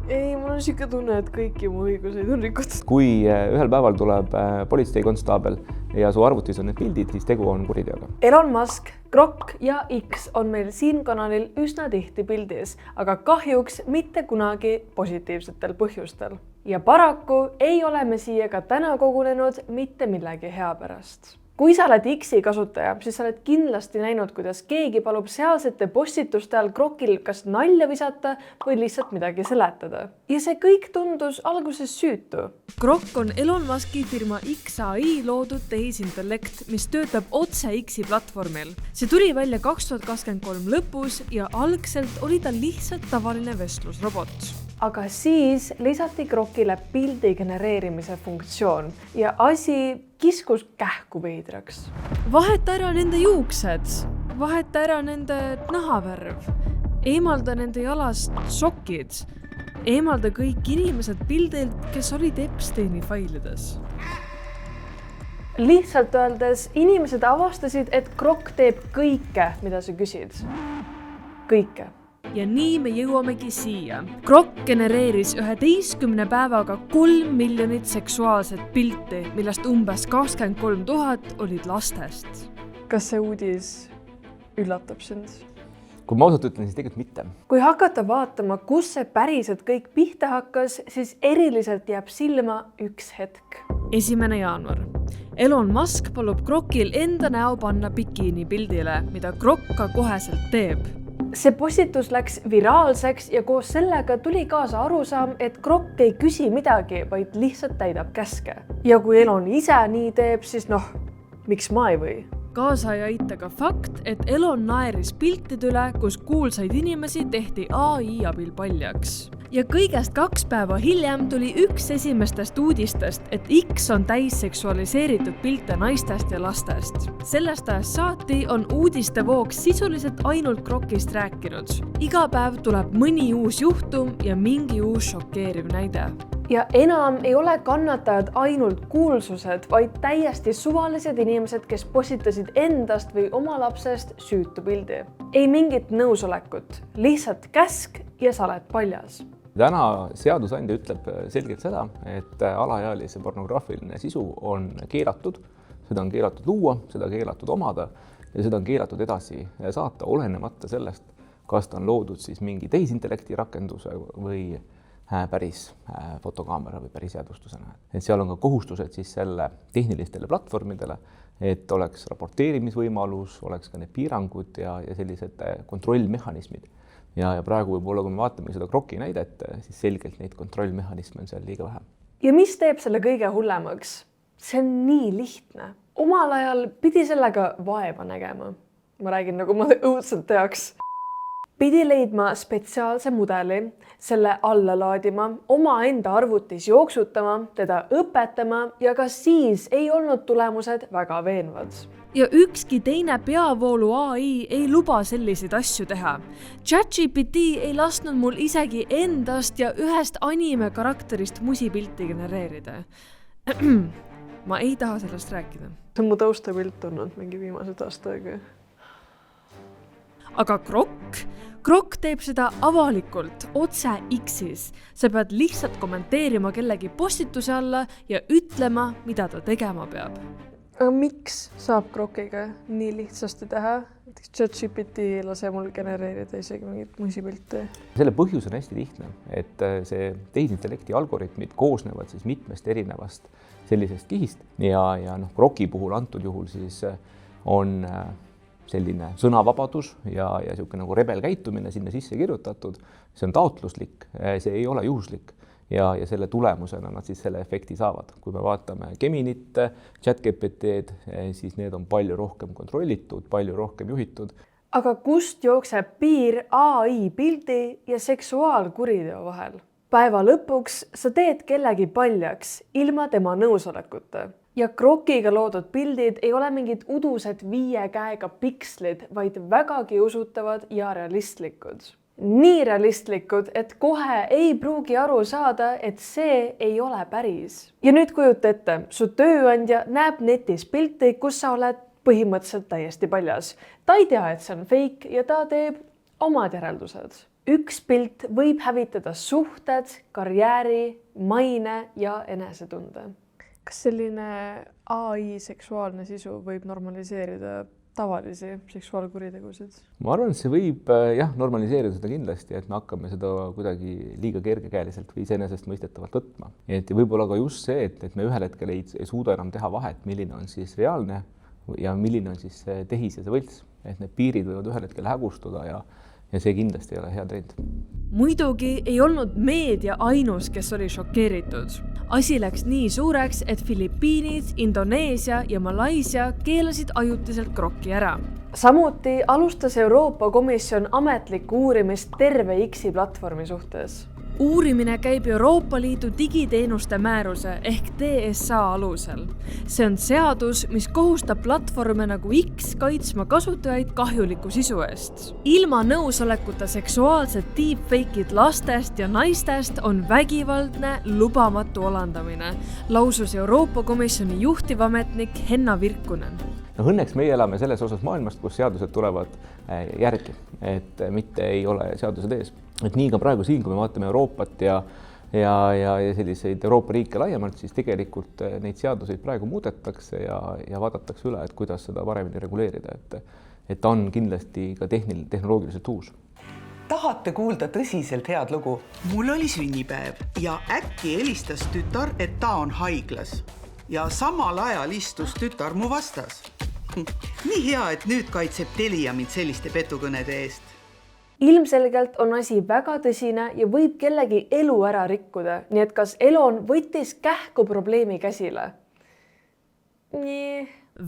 Ei, mul on siuke tunne, et kõiki mu õiguseid on rikutud. Kui ühel päeval tuleb politseikonstaabel ja su arvutis on need pildid, siis tegu on kuriteoga. Elon Musk, Grok ja X on meil siin kanalil üsna tihti pildis, aga kahjuks mitte kunagi positiivsetel põhjustel. Ja paraku ei ole me siia ka täna kogunenud mitte millegi hea pärast. Kui sa oled X-i kasutaja, siis sa oled kindlasti näinud, kuidas keegi palub sealsete postituste all Grokil kas nalja visata või lihtsalt midagi seletada. Ja see kõik tundus alguses süütu. Grok on Elon Muski firma XAI loodud tehisintellekt, mis töötab otse X-i platvormil. See tuli välja 2023 lõpus ja algselt oli ta lihtsalt tavaline vestlusrobot. Aga siis lisati Grokile pildi genereerimise funktsioon ja asi kiskus kähku veidraks. Vaheta ära nende juuksed, vaheta ära nende nahavärv, eemalda nende jalast sokid, eemalda kõik inimesed pildilt, kes olid Epsteini failides. Lihtsalt öeldes, inimesed avastasid, et Grok teeb kõike, mida sa küsid. Kõike. Ja nii me jõuamegi siia. Grok genereeris 11 päevaga 3 miljonit seksuaalset pilti, millest umbes 23 000 olid lastest. Kas see uudis üllatab sind? Kui ma ausalt ütlen, siis tegelikult mitte. Kui hakata vaatama, kus see päriselt kõik pihta hakkas, siis eriliselt jääb silma üks hetk. 1. jaanuar. Elon Musk palub Grokil enda näo panna bikiini pildile, mida Grok ka koheselt teeb. See postitus läks viraalseks ja koos sellega tuli kaasa arusaam, et Grok ei küsi midagi, vaid lihtsalt täidab käske. Ja kui Elon ise nii teeb, siis miks ma ei või? Kaasa ei aita ka fakt, et Elon naeris piltide üle, kus kuulsaid inimesi tehti AI abil paljaks. Ja kõigest 2 päeva hiljem tuli üks esimestest uudistest, et X on täis seksualiseeritud pilte naistest ja lastest. Sellest ajast saati on uudistevoog sisuliselt ainult Grokist rääkinud. Iga päev tuleb mõni uus juhtum ja mingi uus šokeeriv näide. Ja enam ei ole kannatajad ainult kuulsused, vaid täiesti suvalised inimesed, kes postitasid endast või oma lapsest süütu pildi. Ei mingit nõusolekut, lihtsalt käsk ja sa oled paljas. Täna seadusandja ütleb selgelt seda, et alaealise pornograafiline sisu on keelatud, seda on keelatud luua, seda on keelatud omada ja seda on keelatud edasi saata, olenemata sellest, kas ta on loodud siis mingi tehisintellekti rakenduse või päris fotokaamera või päris jäädvustusena. Et seal on ka kohustused siis selle tehnilistele platvormidele, et oleks raporteerimisvõimalus, oleks ka need piirangud ja sellised kontrollmehhanismid. Ja praegu võib-olla, kui me vaatame seda Groki näidet, siis selgelt neid kontrollmehhanisme on seal liiga vähe. Ja mis teeb selle kõige hullemaks? See on nii lihtne. Omal ajal pidi sellega vaeva nägema. Ma räägin, nagu ma õudselt teaks. Pidi leidma spetsiaalse mudeli, selle alla laadima, omaenda arvutis jooksutama, teda õpetama ja ka siis ei olnud tulemused väga veenvad. Ja ükski teine peavoolu AI ei luba selliseid asju teha. ChatGPT ei lasknud mul isegi endast ja ühest anime karakterist musipilti genereerida. Ma ei taha sellest rääkida. See on mu taustapilt olnud mingi viimased aastaga. Aga Grok teeb seda avalikult, otse X-is. Sa pead lihtsalt kommenteerima kellegi postituse alla ja ütlema, mida ta tegema peab. Aga miks saab Grokiga nii lihtsasti teha? ChatGPT ei lase mul genereerida isegi mingit musipilte. Selle põhjus on hästi lihtne, et see tehisintellekti algoritmid koosnevad siis mitmest erinevast sellisest kihist ja Groki puhul antud juhul siis on selline sõnavabadus ja selline nagu rebelkäitumine sinna sisse kirjutatud. See on taotluslik, see ei ole juhuslik. Ja selle tulemusena nad siis selle efekti saavad. Kui me vaatame Geminit, ChatGPT-d, siis need on palju rohkem kontrollitud, palju rohkem juhitud. Aga kust jookseb piir AI pildi ja seksuaalkuriteo vahel? Päeva lõpuks sa teed kellegi paljaks ilma tema nõusolekuta. Ja Grokiga loodud pildid ei ole mingid udused 5 käega pikslid, vaid vägagi usutavad ja realistlikud. Nii realistlikud, et kohe ei pruugi aru saada, et see ei ole päris. Ja nüüd kujuta ette, su tööandja näeb netis pilti, kus sa oled põhimõtteliselt täiesti paljas. Ta ei tea, et see on fake ja ta teeb omad järeldused. Üks pilt võib hävitada suhted, karjääri, maine ja enesetunde. Kas selline AI seksuaalne sisu võib normaliseerida tavalisi seksuaalkuritegusid? Ma arvan, et see võib normaliseerida seda kindlasti, et me hakkame seda kuidagi liiga kergekäeliselt või iseenesestmõistetavalt võtma. Et võib-olla ka just see, et me ühel hetkel ei suuda enam teha vahet, milline on siis reaalne ja milline on siis tehis ja see võlts. Et need piirid võivad ühel hetkel hägustuda ja see kindlasti ei ole hea trend. Muidugi ei olnud meedia ainus, kes oli šokeeritud. Asi läks nii suureks, et Filipiinid, Indoneesia ja Malaisia keelasid ajutiselt krokki ära. Samuti alustas Euroopa Komisjon ametlikku uurimist terve X-i platvormi suhtes. Uurimine käib Euroopa Liidu digiteenuste määruse ehk DSA alusel. See on seadus, mis kohustab platvorme nagu X kaitsma kasutajaid kahjuliku sisu eest. Ilma nõusolekuta seksuaalsed deepfake'id lastest ja naistest on vägivaldne, lubamatu alandamine, lausus Euroopa Komisjoni juhtivametnik Henna Virkunen. Õnneks meie elame selles osas maailmast, kus seadused tulevad järgi, et mitte ei ole seadused ees. Et nii ka praegu siin, kui me vaatame Euroopat ja selliseid Euroopa riike laiemalt, siis tegelikult neid seaduseid praegu muudetakse ja vaadatakse üle, et kuidas seda paremini reguleerida. Et ta on kindlasti ka tehnoloogiliselt uus. Tahate kuulda tõsiselt head lugu? Mul oli sünnipäev ja äkki helistas tütar, et ta on haiglas. Ja samal ajal istus tütar mu vastas. Nii hea, et nüüd kaitseb Telia mind selliste petukõnede eest. Ilmselgelt on asi väga tõsine ja võib kellegi elu ära rikkuda, nii et kas Elon võttis kähku probleemi käsile?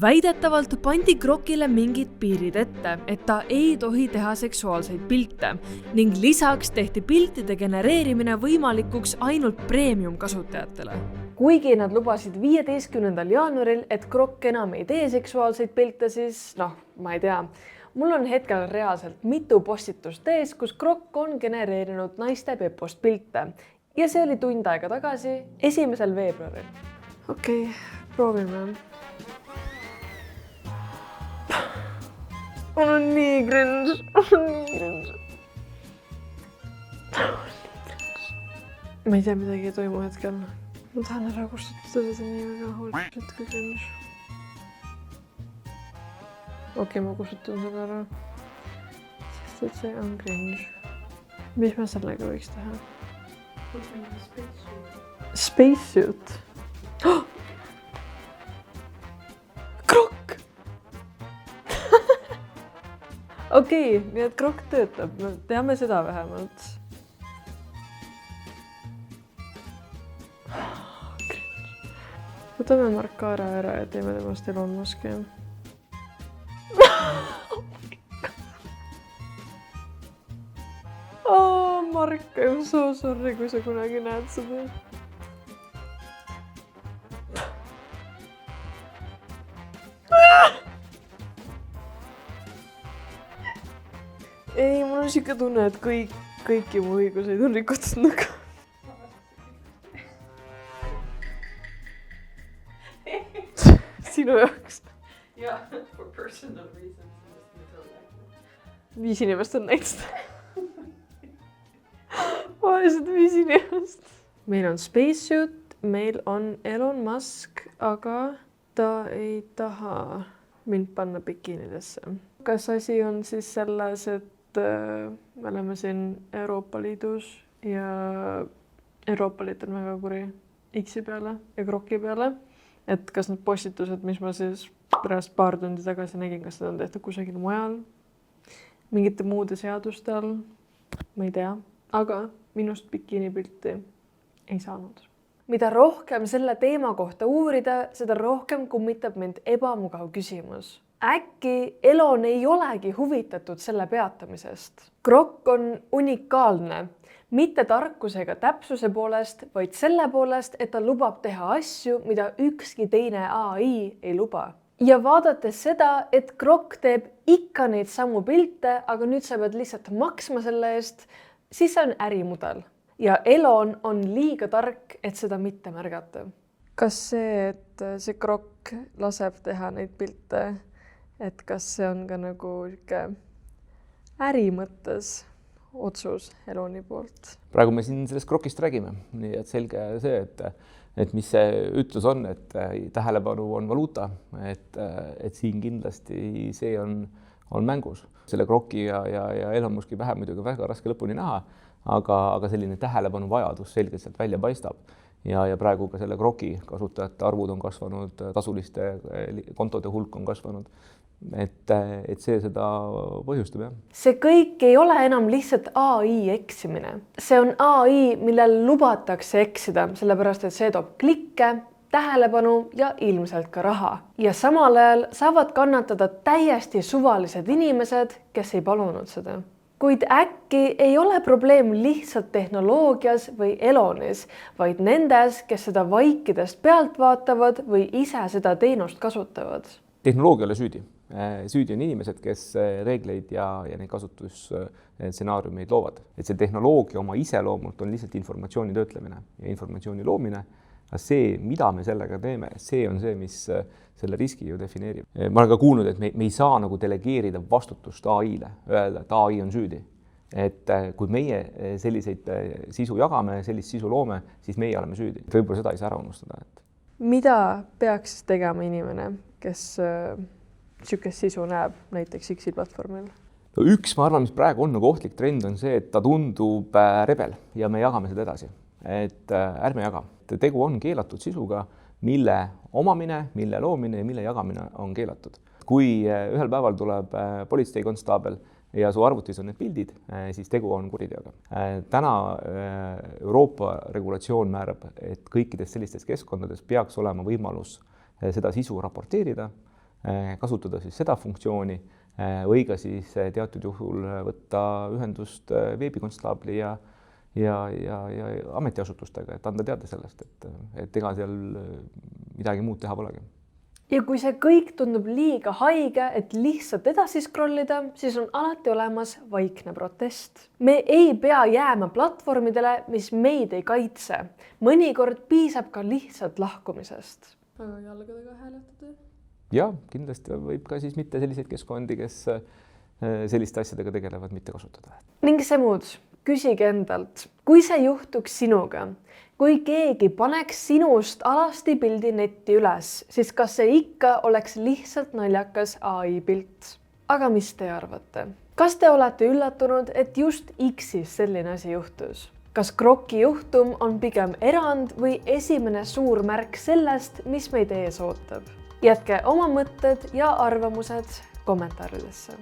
Väidetavalt pandi krokile mingid piirid ette, et ta ei tohi teha seksuaalseid pilte ning lisaks tehti piltide genereerimine võimalikuks ainult premium kasutajatele. Kuigi nad lubasid 15. jaanuaril, et krokk enam ei tee seksuaalseid pilte, siis ma ei tea. Mul on hetkel reaalselt mitu postitust ees, kus krokk on genereerinud naiste pepost pilte. Ja see oli tund aega tagasi, 1. veebruaril. Okei, proovime. Mul on nii cringe. Ma ei tea, midagi ei toimu hetkel. Ma tahan ära kustutada seda nii väga hoolselt kui cringe. Okei, ma kustutan seda ära. Sest et see on cringe. Mis ma sellega võiks teha? Spacesuit. Krokk! Okei, nii et krokk töötab. Me teame seda vähemalt. Võtame Markara ära ja teeme temast Elon Muski. Mark, I'm so sorry, kui sa kunagi näed seda. Ei, mul on siuke tunne, et kõiki mu õiguseid on rikutud nagu. Sinu jaoks. Yeah, for personal reasons. 5 inimest on näitest. Vaesed 5 inimest. Meil on spacesuit, meil on Elon Musk, aga ta ei taha mind panna bikiinidesse. Kas asi on siis selles, et me oleme siin Euroopa Liidus ja Euroopa Liit on väga kuri X-i peale ja krokki peale? Et kas need postitused, mis ma siis pärast paar tundi tagasi nägin, kas need on tehtud kusagil mujal, mingite muude seaduste all, ma ei tea, aga minust bikiinipilti ei saanud. Mida rohkem selle teema kohta uurida, seda rohkem kummitab mind ebamugav küsimus. Äkki Elon ei olegi huvitatud selle peatamisest? Krokk on unikaalne. Mitte tarkusega täpsuse poolest, vaid selle poolest, et ta lubab teha asju, mida ükski teine AI ei luba. Ja vaadates seda, et krokk teeb ikka neid samu pilte, aga nüüd sa pead lihtsalt maksma selle eest, siis see on ärimudel. Ja Elon on liiga tark, et seda mitte märgata. Kas see, et see krokk laseb teha neid pilte, et kas see on ka nagu äri mõttes otsus Eloni poolt? Praegu me siin sellest krokist räägime, nii et selge see, et mis see ütlus on, et tähelepanu on valuuta, et siin kindlasti see on mängus. Selle kroki ja Elon Muski pähe muidugi väga raske lõpuni näha, aga selline tähelepanu vajadus selgelt sealt välja paistab. Ja praegu ka selle kroki kasutajate arvud on kasvanud, tasuliste kontode hulk on kasvanud. Et see seda põhjustab, jah. See kõik ei ole enam lihtsalt AI eksimine. See on AI, millel lubatakse eksida, sellepärast et see toob klikke, tähelepanu ja ilmselt ka raha. Ja samal ajal saavad kannatada täiesti suvalised inimesed, kes ei palunud seda. Kuid äkki ei ole probleem lihtsalt tehnoloogias või Elonis, vaid nendes, kes seda vaikidest pealt vaatavad või ise seda teenust kasutavad. Tehnoloogia ei ole süüdi. Süüdi on inimesed, kes reegleid ja neid kasutusstsenaariumeid loovad. Et see tehnoloogia oma iseloomult on lihtsalt informatsiooni töötlemine ja informatsiooni loomine. Aga see, mida me sellega teeme, see on see, mis selle riski ju defineerib. Ma olen ka kuulnud, et me ei saa nagu delegeerida vastutust AI-le, öelda, et AI on süüdi. Et kui meie selliseid sisu jagame, sellist sisu loome, siis meie oleme süüdi. Võib-olla seda ei saa ära unustada. Mida peaks tegema inimene, kes niisugust sisu näeb näiteks X-i platvormil? No üks, ma arvan, mis praegu on nagu ohtlik trend on see, et ta tundub rebel ja me jagame seda edasi. Et ärme jaga. Tegu on keelatud sisuga, mille omamine, mille loomine ja mille jagamine on keelatud. Kui ühel päeval tuleb politseikonstaabel ja su arvutis on need pildid, siis tegu on kuriteoga. Täna Euroopa regulatsioon määrab, et kõikides sellistes keskkondades peaks olema võimalus seda sisu raporteerida, kasutada siis seda funktsiooni või ka siis teatud juhul võtta ühendust veebikonstaabli ja ametiasutustega, et anda teada sellest, et ega seal midagi muud teha polegi. Ja kui see kõik tundub liiga haige, et lihtsalt edasi scrollida, siis on alati olemas vaikne protest. Me ei pea jääma platvormidele, mis meid ei kaitse. Mõnikord piisab ka lihtsalt lahkumisest. Aga jalgadega hääletada? Ja, kindlasti võib ka siis mitte selliseid keskkondi, kes selliste asjadega tegelevad, mitte kasutada. Ning see muud. Küsige endalt, kui see juhtuks sinuga, kui keegi paneks sinust alasti pildi netti üles, siis kas see ikka oleks lihtsalt naljakas AI pilt? Aga mis te arvate? Kas te olete üllatunud, et just X-is selline asi juhtus? Kas kroki juhtum on pigem erand või esimene suur märk sellest, mis meid ees ootab? Jätke oma mõtted ja arvamused kommentaaridesse.